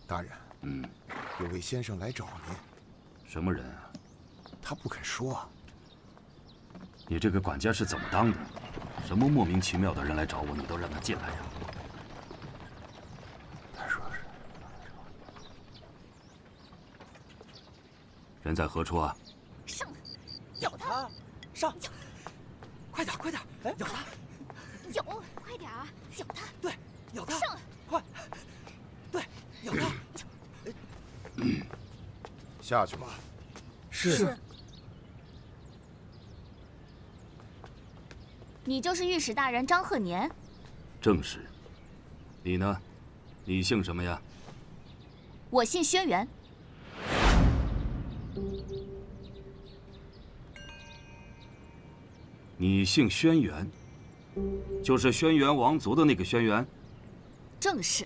大人，有位先生来找您。什么人啊？他不肯说啊。你这个管家是怎么当的？什么莫名其妙的人来找我，你都让他进来呀？他说是。人在何处啊？上，咬他！上！快点，快点！咬他！咬，快点啊！咬他！对，咬他！上！快！对，咬他！下去吧。是。你就是御史大人张鹤年？正是。你呢？你姓什么呀？我姓轩辕。你姓轩辕，就是轩辕王族的那个轩辕？正是。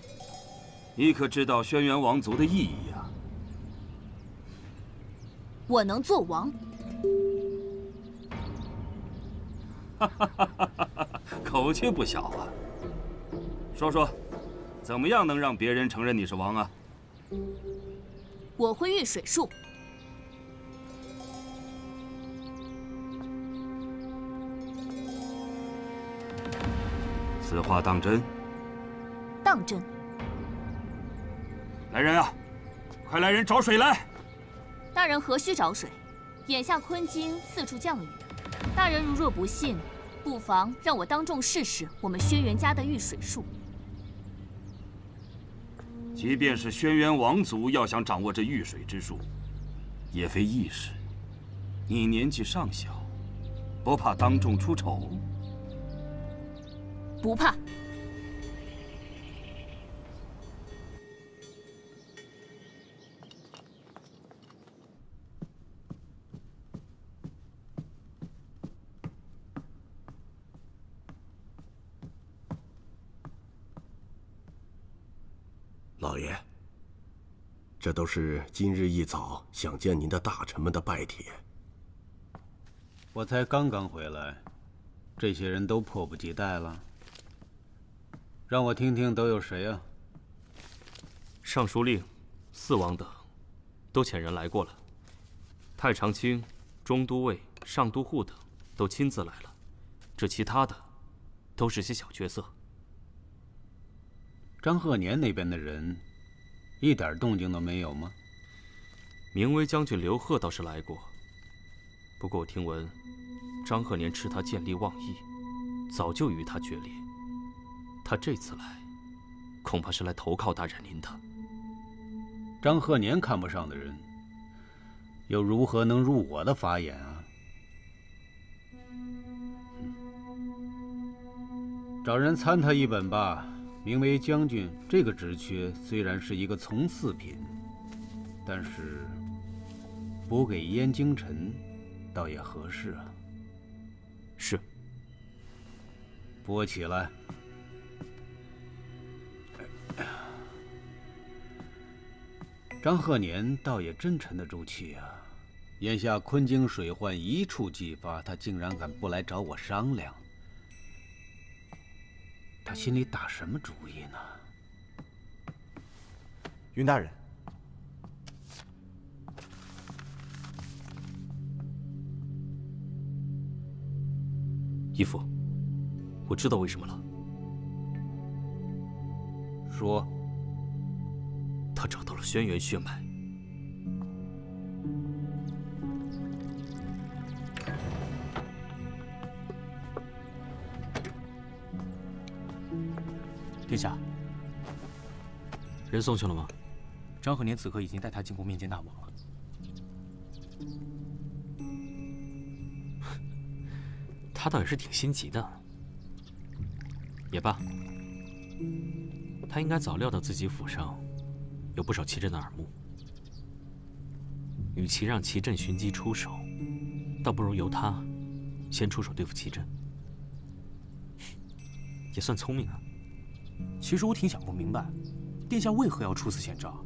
你可知道轩辕王族的意义呀？我能做王。口气不小啊！说说，怎么样能让别人承认你是王啊？我会御水术。此话当真？当真。来人啊！快来人找水来！大人何须找水？眼下昆京四处降雨，大人如若不信，不妨让我当众试试我们轩辕家的御水术。即便是轩辕王族要想掌握这御水之术，也非易事。你年纪尚小，不怕当众出丑？不怕。老爷，这都是今日一早想见您的大臣们的拜帖。我才刚刚回来，这些人都迫不及待了。让我听听都有谁啊？尚书令、四王等都遣人来过了，太常卿、中都尉、上都护等都亲自来了，这其他的都是些小角色。张鹤年那边的人，一点动静都没有吗？明威将军刘贺倒是来过，不过我听闻，张鹤年斥他见利忘义，早就与他决裂。他这次来，恐怕是来投靠大人您的。张鹤年看不上的人，又如何能入我的法眼啊？找人参他一本吧。名为将军这个职缺虽然是一个从四品，但是补给燕京臣，倒也合适啊。是。拨起来。张鹤年倒也真沉得住气啊！眼下昆京水患一触即发，他竟然敢不来找我商量。他心里打什么主意呢？云大人，义父，我知道为什么了。说。他找到了轩辕血脉。殿下，人送去了吗？张鹤年此刻已经带他进宫面见大王了。他倒也是挺心急的。也罢，他应该早料到自己府上有不少奇珍的耳目。与其让奇珍寻机出手，倒不如由他先出手对付奇珍，也算聪明啊。其实我挺想不明白，殿下为何要出此险招？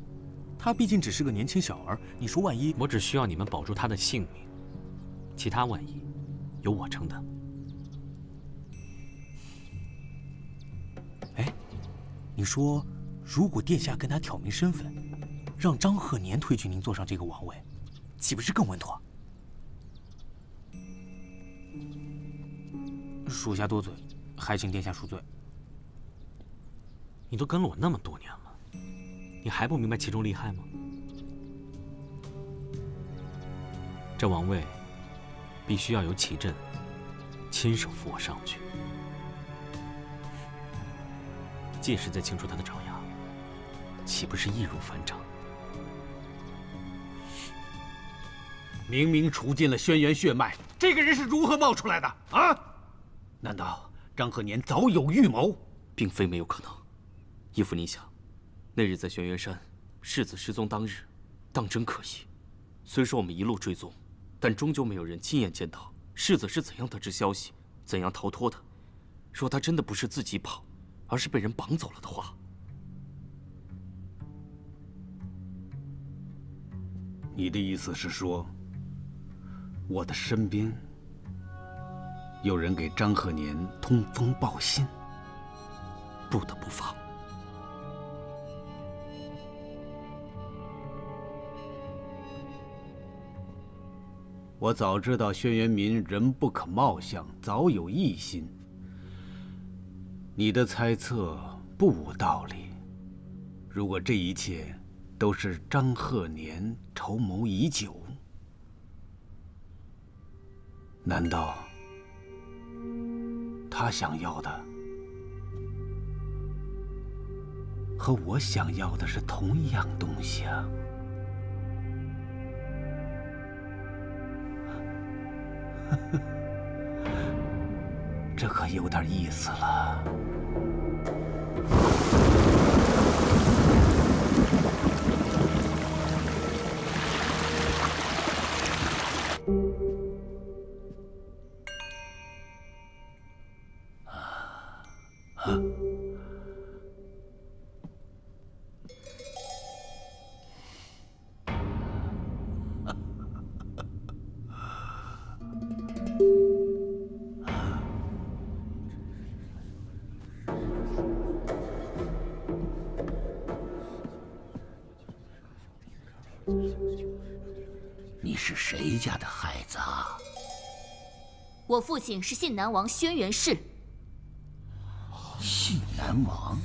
他毕竟只是个年轻小儿，你说万一……我只需要你们保住他的性命，其他万一由我承担。哎，你说如果殿下跟他挑明身份，让张鹤年推举您坐上这个王位，岂不是更稳妥？属下多嘴，还请殿下恕罪。你都跟了我那么多年了，你还不明白其中厉害吗？这王位必须要由祁镇亲手扶我上去。届时再清除他的爪牙，岂不是易如反掌？明明除尽了轩辕血脉，这个人是如何冒出来的啊？难道张鹤年早有预谋？并非没有可能。义父，您想，那日在轩辕山，世子失踪当日，当真可疑。虽说我们一路追踪，但终究没有人亲眼见到世子是怎样得知消息，怎样逃脱的。若他真的不是自己跑，而是被人绑走了的话，你的意思是说，我的身边有人给张鹤年通风报信？不得不防。我早知道轩辕民人不可貌相，早有异心。你的猜测不无道理。如果这一切都是张鹤年筹谋已久，难道他想要的和我想要的是同一样东西啊？这可有点意思了。你是谁家的孩子啊？我父亲是信南王轩辕氏。信南王？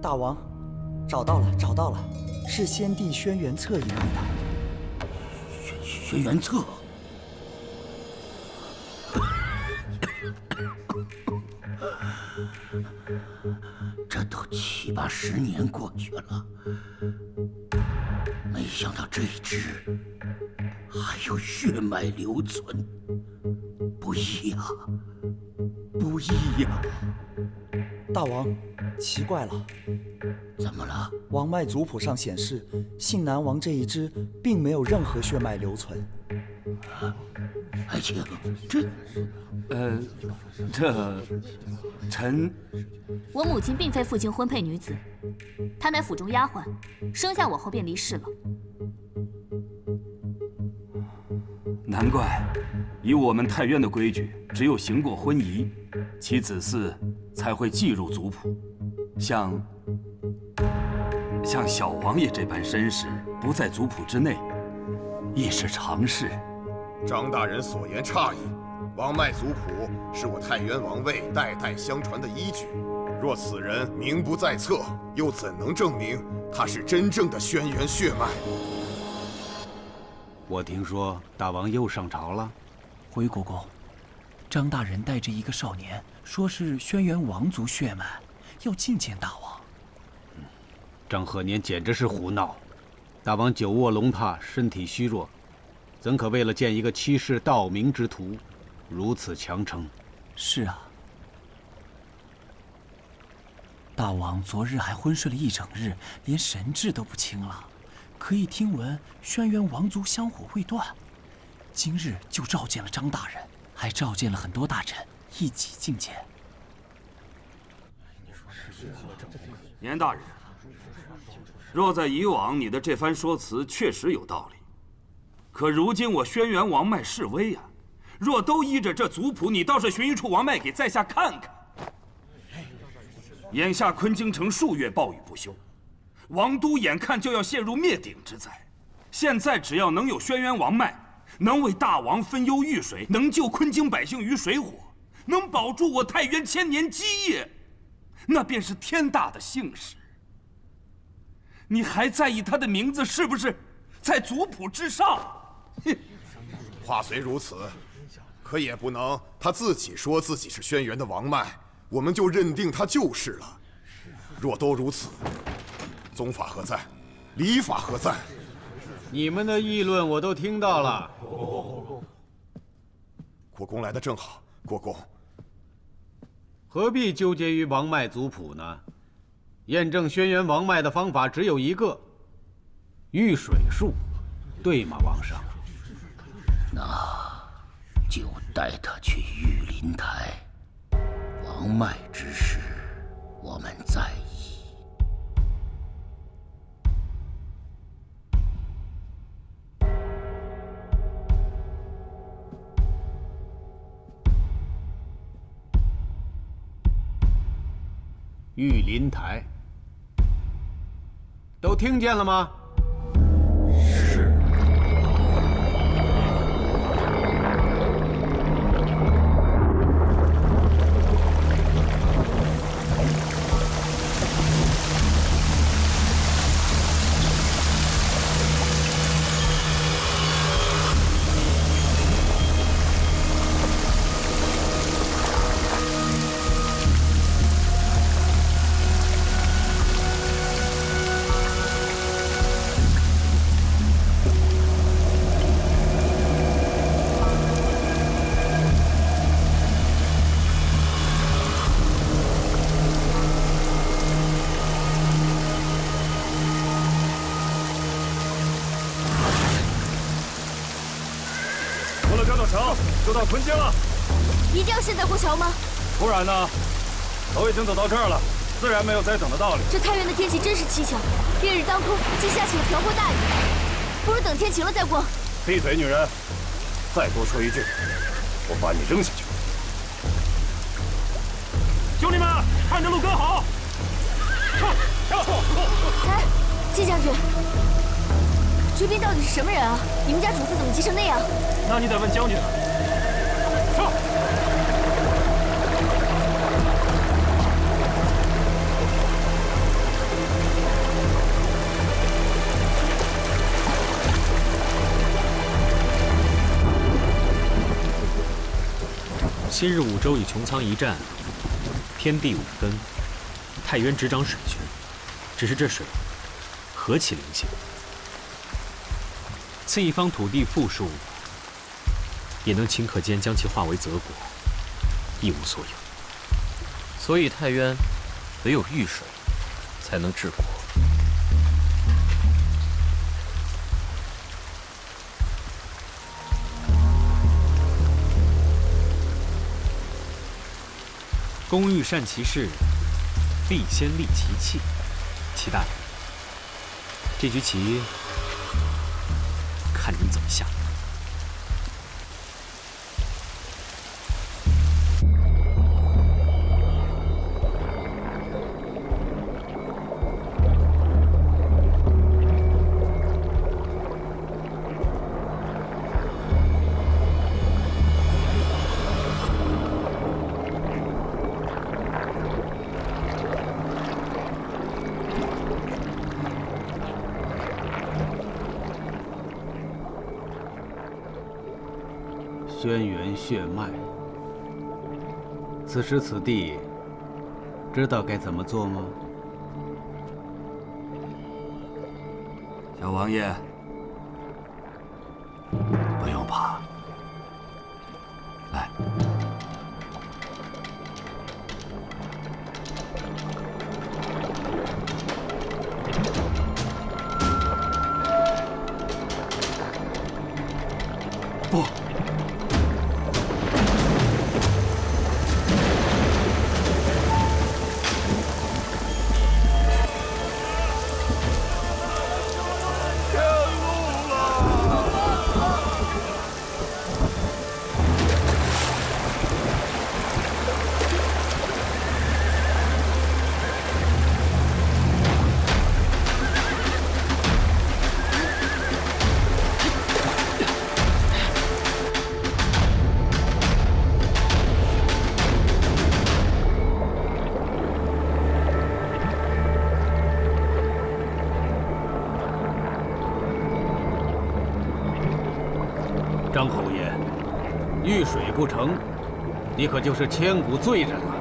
大王，找到了，找到了，是先帝轩辕策一脉的。轩辕策。这都7、8、10年过去了，没想到这一支还有血脉留存，不易呀，不易呀！大王，奇怪了，怎么了？王脉族谱上显示，信南王这一支并没有任何血脉留存。爱卿，臣，我母亲并非父亲婚配女子，她乃府中丫鬟，生下我后便离世了。难怪，以我们太院的规矩，只有行过婚仪，其子嗣才会记入族谱。像小王爷这般身世，不在族谱之内，亦是常事。张大人所言差矣。王脉族谱是我太原王位代代相传的依据。若此人名不在册，又怎能证明他是真正的轩辕血脉？我听说大王又上朝了。回国公，张大人带着一个少年，说是轩辕王族血脉，要觐见大王。张鹤年简直是胡闹！大王久卧龙榻，身体虚弱，怎可为了见一个欺世盗名之徒，如此强撑？是啊，大王昨日还昏睡了一整日，连神志都不清了。可以听闻轩辕王族香火未断，今日就召见了张大人，还召见了很多大臣，一起觐见。年大人，若在以往，你的这番说辞确实有道理。可如今我轩辕王脉式微啊，若都依着这族谱，你倒是寻一处王脉给在下看看。眼下昆京城数月暴雨不休，王都眼看就要陷入灭顶之灾。现在只要能有轩辕王脉，能为大王分忧御水，能救昆京百姓于水火，能保住我太原千年基业，那便是天大的幸事。你还在意他的名字是不是在族谱之上？话虽如此，可也不能他自己说自己是轩辕的王脉，我们就认定他就是了。若都如此，宗法何在？礼法何在？你们的议论我都听到了。国公来得正好，国公何必纠结于王脉族谱呢？验证轩辕王脉的方法只有一个：御水术，对吗，皇上？那就带他去御林台。王脉之事，我们再议。御林台，都听见了吗？是。就到昆京了，一定要现在过桥吗？不然呢？都已经走到这儿了，自然没有再等的道理。这太原的天气真是蹊跷，烈日当空，竟下起了瓢泼大雨。不如等天晴了再过。闭嘴，女人！再多说一句，我把你扔下去。兄弟们，看着路跟好！跳！哎，季将军，追兵到底是什么人啊？你们家主子怎么急成那样？那你得问将军了。上！昔日五州与穹苍一战，天地五分，太原执掌水权，只是这水何其灵性，赐一方土地富庶，也能顷刻间将其化为泽国，一无所有。所以太原唯有御水，才能治国。工欲善其事，必先利其器。齐大人，这局棋看您怎么下。轩辕血脉，此时此地，知道该怎么做吗？小王爷，不用怕。来，不。张侯爷，遇水不成，你可就是千古罪人了。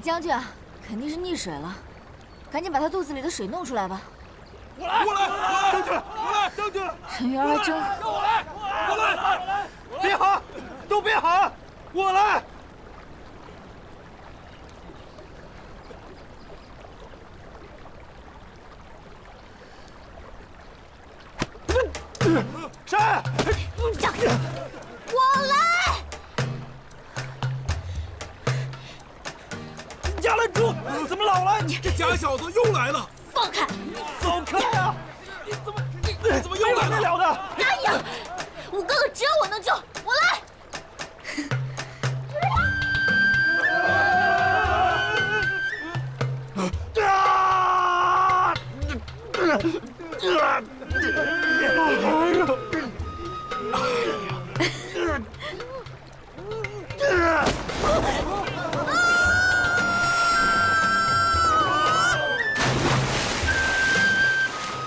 将军肯定是溺水了，赶紧把他肚子里的水弄出来吧。我来，将军，我来，将军。人缘还真好。我来，别喊，都别喊，我来。那小子又来了！放开！走开啊！你怎么又来了？了的！答应！五哥哥只有我能救，我来！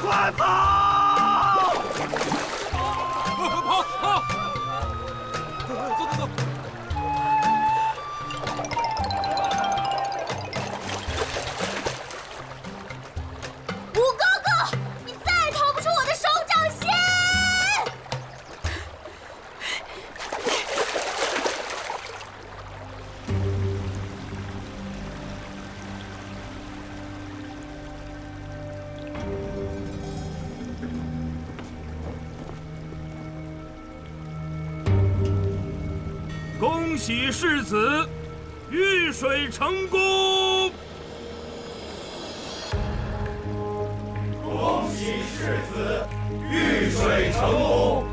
快跑！跑！走！五哥哥，你再也逃不出我的手掌心！恭喜世子遇水成功！恭喜世子遇水成功！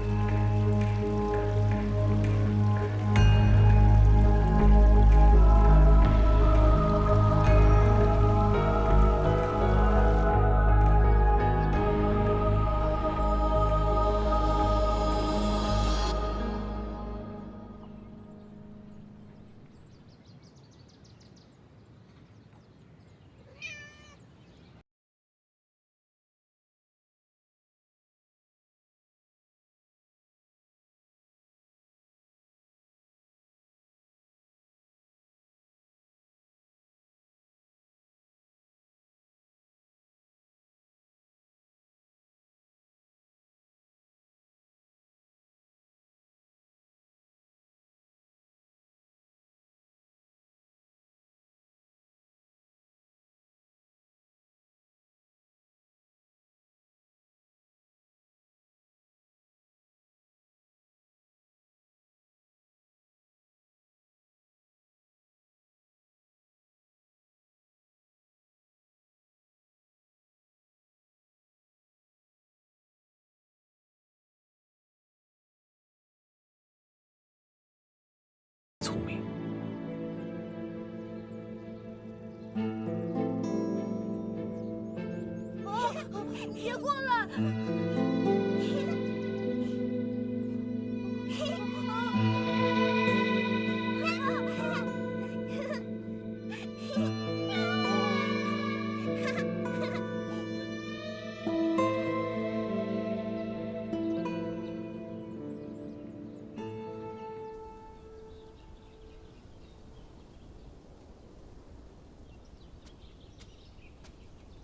聪明。别过来！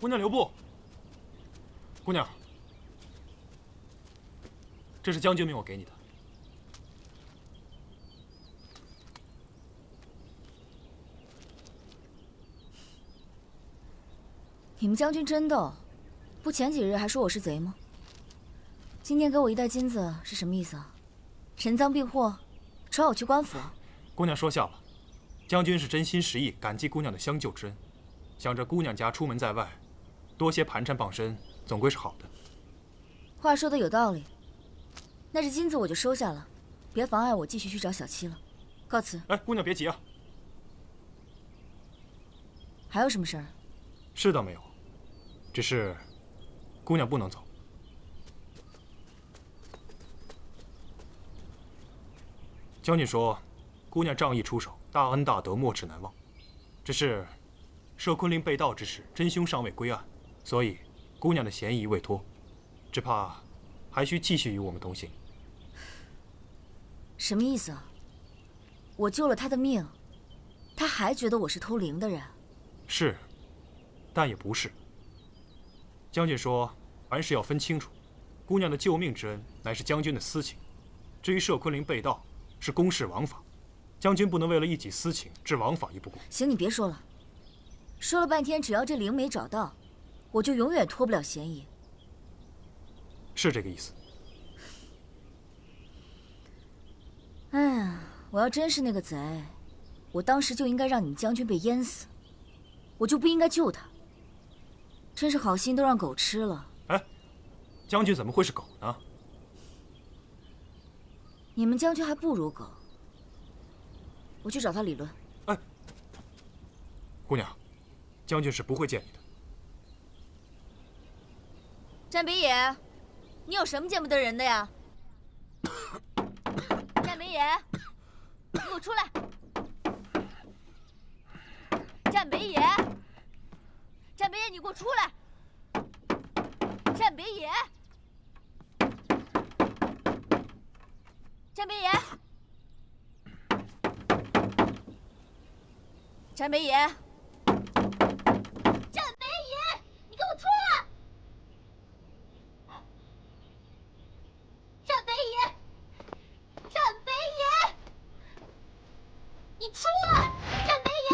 姑娘留步。姑娘，这是将军命我给你的。你们将军真逗，不前几日还说我是贼吗？今天给我一袋金子是什么意思啊？人赃并获，传我去官府？姑娘说笑了，将军是真心实意感激姑娘的相救之恩，想着姑娘家出门在外，多些盘缠傍身，总归是好的。话说的有道理，那这金子我就收下了，别妨碍我继续去找小七了。告辞。哎，姑娘别急啊。还有什么事儿？是倒没有，只是姑娘不能走。将军说，姑娘仗义出手，大恩大德没齿难忘。只是摄昆仑被盗之事，真凶尚未归案，所以姑娘的嫌疑未脱，只怕还需继续与我们同行。什么意思啊？我救了他的命，他还觉得我是偷灵的人？是，但也不是。将军说，凡事要分清楚，姑娘的救命之恩乃是将军的私情，至于摄昆仑被盗，是公事王法，将军不能为了一己私情置王法于不顾。行，你别说了，说了半天，只要这灵没找到，我就永远脱不了嫌疑。是这个意思。哎呀，我要真是那个贼，我当时就应该让你们将军被淹死，我就不应该救他。真是好心都让狗吃了。哎，将军怎么会是狗呢？你们将军还不如狗。我去找他理论。哎，姑娘，将军是不会见你的。战北野，你有什么见不得人的呀？战北野，你给我出来！战北野，战北野，你给我出来！战北野，战北野，战北野，战北野，你给我出来！战北野，战北野，你出来！战北野，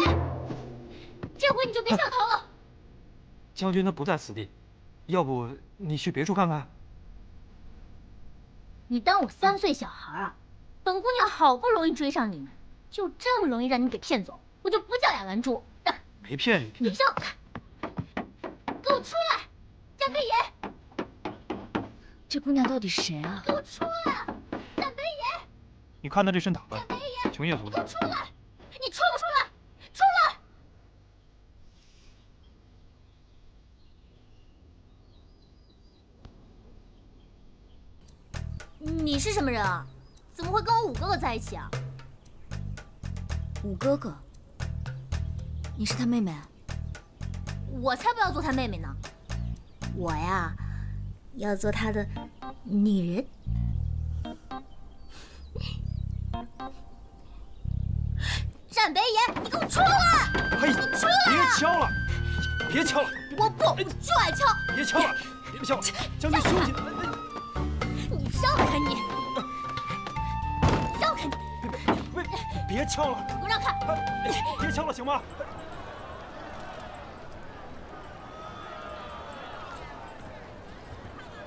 这回你就别想逃了。将军他不在此地，要不你去别处看看？你当我3岁小孩啊？本姑娘好不容易追上你们，就这么容易让你给骗走，我就不叫雅兰珠。没骗你。你让开！给我出来！战北野，这姑娘到底是谁啊？给我出来！战北野，你看他这身打扮，穷业族的。出来！你出不出来？出来！你是什么人啊？怎么会跟我五哥哥在一起啊？五哥哥，你是他妹妹？我才不要做他妹妹呢！我呀，要做他的女人。战北野，你给我出来！嘿，你出来！别敲了，别敲了！我不就爱敲！别敲了，别敲了，将军休息。你让开你！让开你！别敲了！给我让开！别敲了，行吗？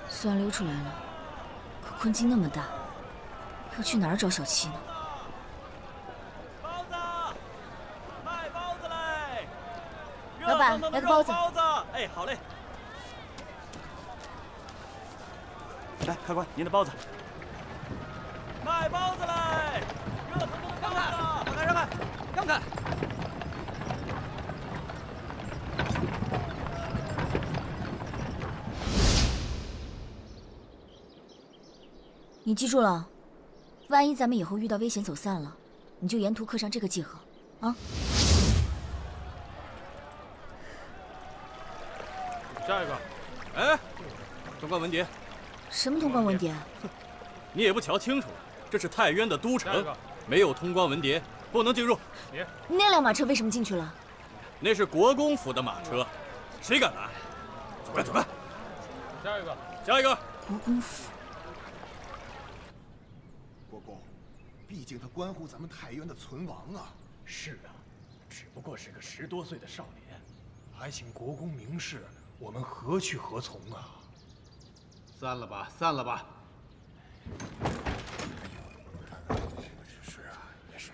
虽然溜出来了，可昆京那么大，要去哪儿找小七呢？包子，卖包子嘞！老板，来个包子。包子，哎，好嘞。来，客官，您的包子。卖包子嘞！热腾腾的包子，让开，让开，让开！你记住了，万一咱们以后遇到危险走散了，你就沿途刻上这个记号，啊。下一个，哎，通关文牒。什么通关文牒？你也不瞧清楚，这是太渊的都城，没有通关文牒，不能进入。那辆马车为什么进去了？那是国公府的马车，谁敢拦？走开，走开！下一个，下一个。国公府。国公，毕竟他关乎咱们太渊的存亡啊。是啊，只不过是个10多岁的少年，还请国公明示，我们何去何从啊？散了吧，散了吧。是啊，也是。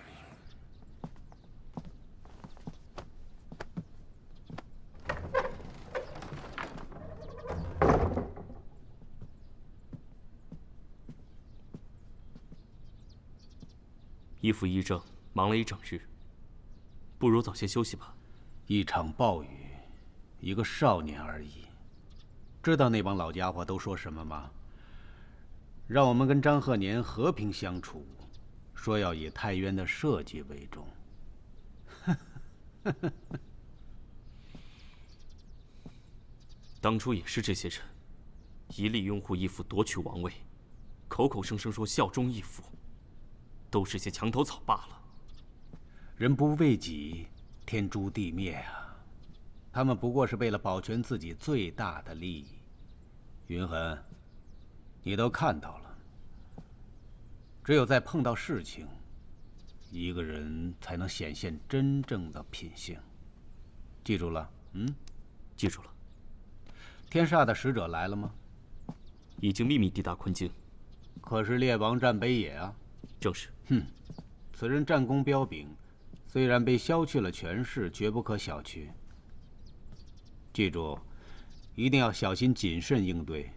一负一正，忙了一整日，不如早些休息吧。一场暴雨，一个少年而已。知道那帮老家伙都说什么吗？让我们跟张鹤年和平相处，说要以太渊的社稷为重。当初也是这些人，一力拥护义父夺取王位，口口声声说效忠义父，都是些墙头草罢了。人不为己，天诛地灭啊！他们不过是为了保全自己最大的利益。云痕，你都看到了。只有在碰到事情，一个人才能显现真正的品性。记住了？记住了。天煞的使者来了吗？已经秘密抵达昆京。可是列王战北野啊。正是。此人战功彪炳，虽然被削去了权势，绝不可小觑。记住，一定要小心谨慎应对。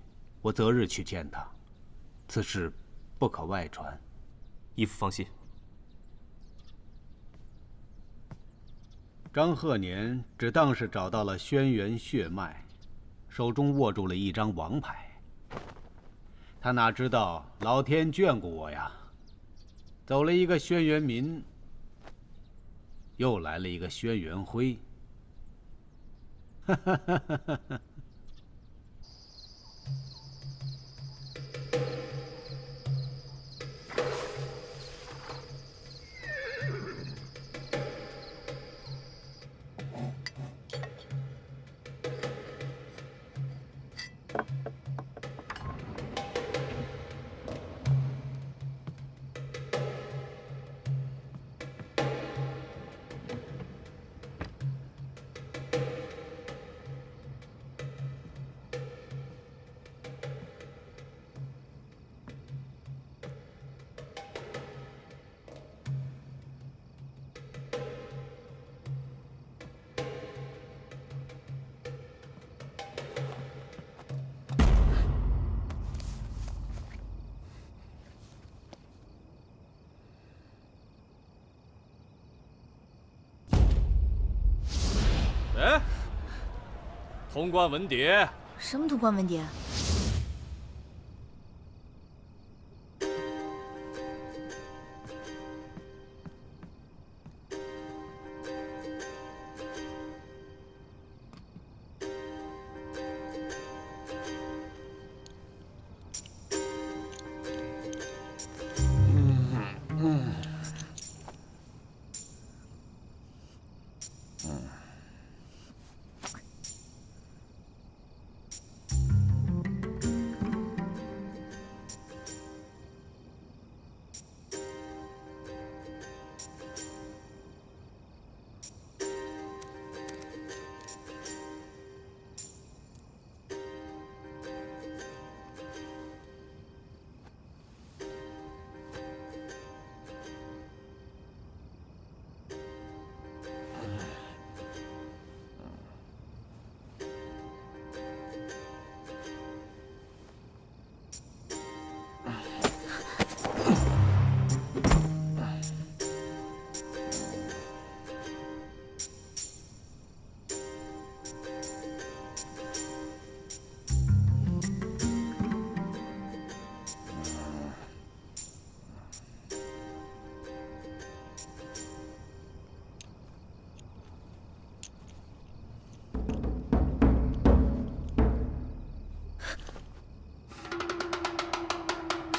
我择日去见他，此事不可外传。义父放心。张鹤年只当是找到了轩辕血脉，手中握住了一张王牌。他哪知道老天眷顾我呀！走了一个轩辕民，又来了一个轩辕辉。哈哈哈哈哈哈！哎，通关文牒。什么通关文牒？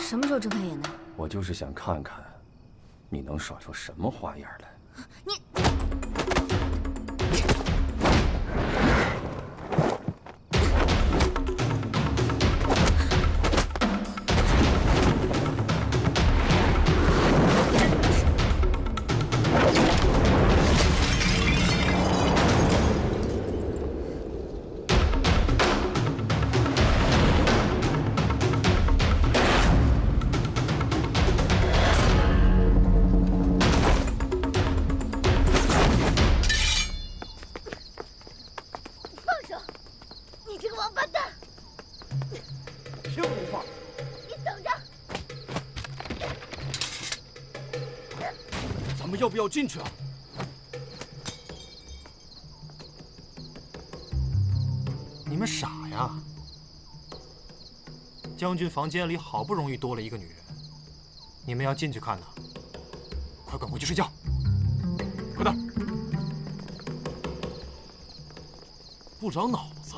什么时候睁开眼的？我就是想看看，你能耍出什么花样来。你。 要不要进去啊？你们傻呀！将军房间里好不容易多了一个女人，你们要进去看呢？快滚回去睡觉！快点！不长脑子。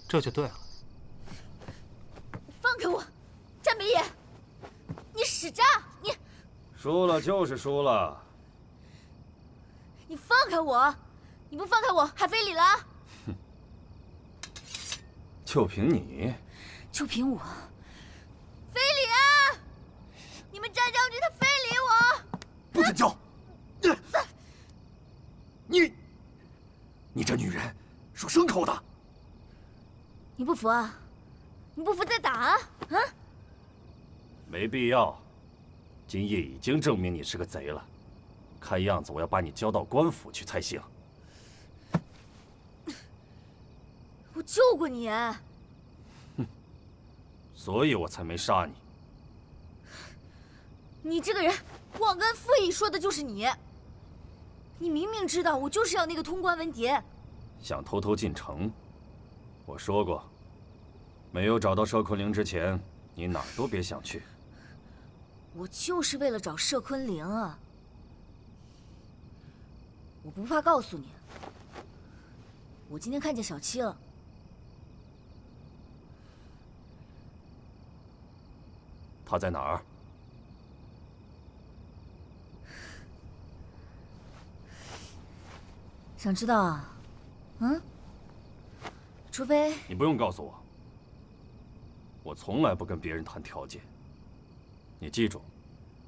这就对了。放开我，战北野！你使诈！你输了就是输了。你放开我！你不放开我，还非礼了？哼！就凭你？就凭我？非礼啊！你们战将军他非礼我！不准叫！你这女人，说牲口的！ 你不服啊？你不服再打啊！啊！没必要。今夜已经证明你是个贼了，看样子我要把你交到官府去才行。我救过你。所以我才没杀你。你这个人忘恩负义，说的就是你。你明明知道我就是要那个通关文牒，想偷偷进城，我说过，没有找到摄昆凌之前，你哪儿都别想去。我就是为了找摄昆凌啊！我不怕告诉你，我今天看见小七了。他在哪儿？想知道啊？嗯？除非你不用告诉我，我从来不跟别人谈条件。你记住，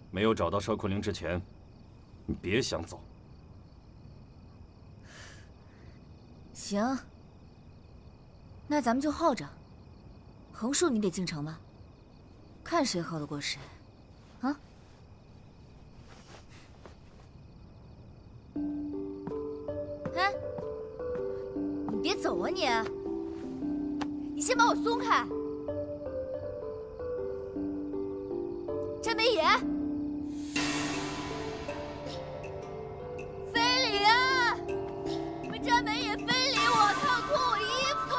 没有找到摄昆凌之前，你别想走。行，那咱们就耗着。横竖你得进城吧？看谁耗得过谁，啊？哎，你别走啊你！你先把我松开！詹美野，非礼啊！你们詹美野非礼我，他要脱我衣服，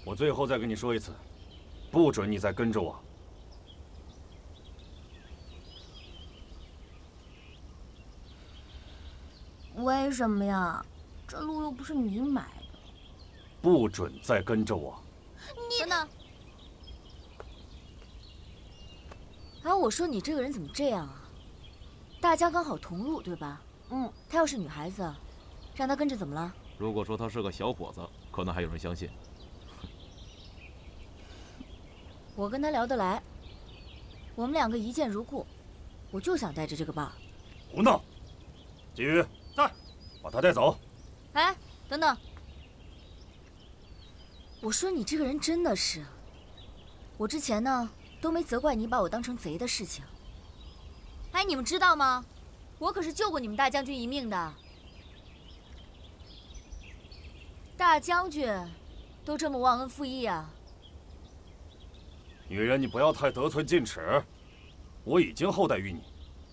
我最后再跟你说一次，不准你再跟着我。为什么呀？这路又不是你买的。不准再跟着我。等等。啊，我说你这个人怎么这样啊？大家刚好同路，对吧？嗯。她要是女孩子，让她跟着怎么了？如果说他是个小伙子，可能还有人相信。我跟他聊得来，我们两个一见如故，我就想带着这个伴儿。胡闹！季宇，在，把他带走。哎，等等！我说你这个人真的是，我之前呢都没责怪你把我当成贼的事情。哎，你们知道吗？我可是救过你们大将军一命的。大将军都这么忘恩负义啊！女人，你不要太得寸进尺。我已经厚待于你，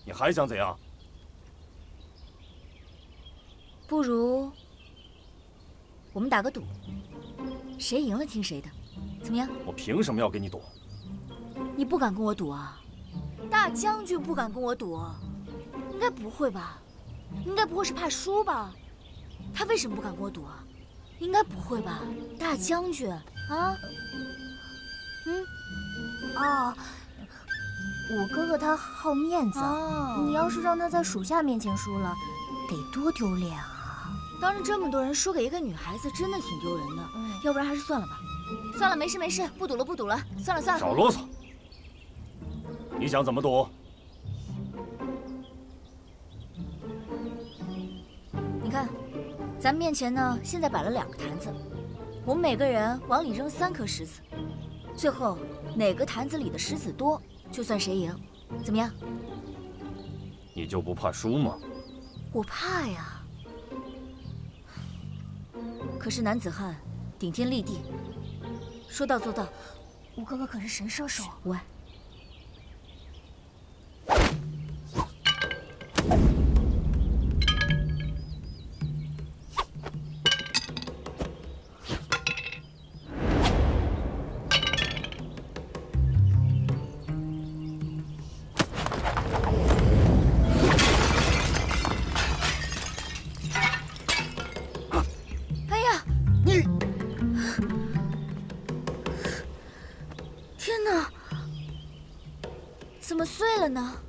你还想怎样？不如我们打个赌，谁赢了听谁的，怎么样？我凭什么要跟你赌？你不敢跟我赌啊？大将军不敢跟我赌，应该不会吧？应该不会是怕输吧？他为什么不敢跟我赌啊？应该不会吧？大将军啊？嗯。哦，我哥哥他好面子，你要是让他在属下面前输了，得多丢脸啊！当着这么多人输给一个女孩子，真的挺丢人的。要不然还是算了吧。算了，没事没事，不赌了不赌了，算了算了。少啰嗦！你想怎么赌？你看，咱们面前呢，现在摆了2个坛子，我们每个人往里扔3颗石子，最后哪个坛子里的石子多，就算谁赢，怎么样？你就不怕输吗？我怕呀。可是男子汉顶天立地，说到做到。我哥哥可是神射手。喂。呢？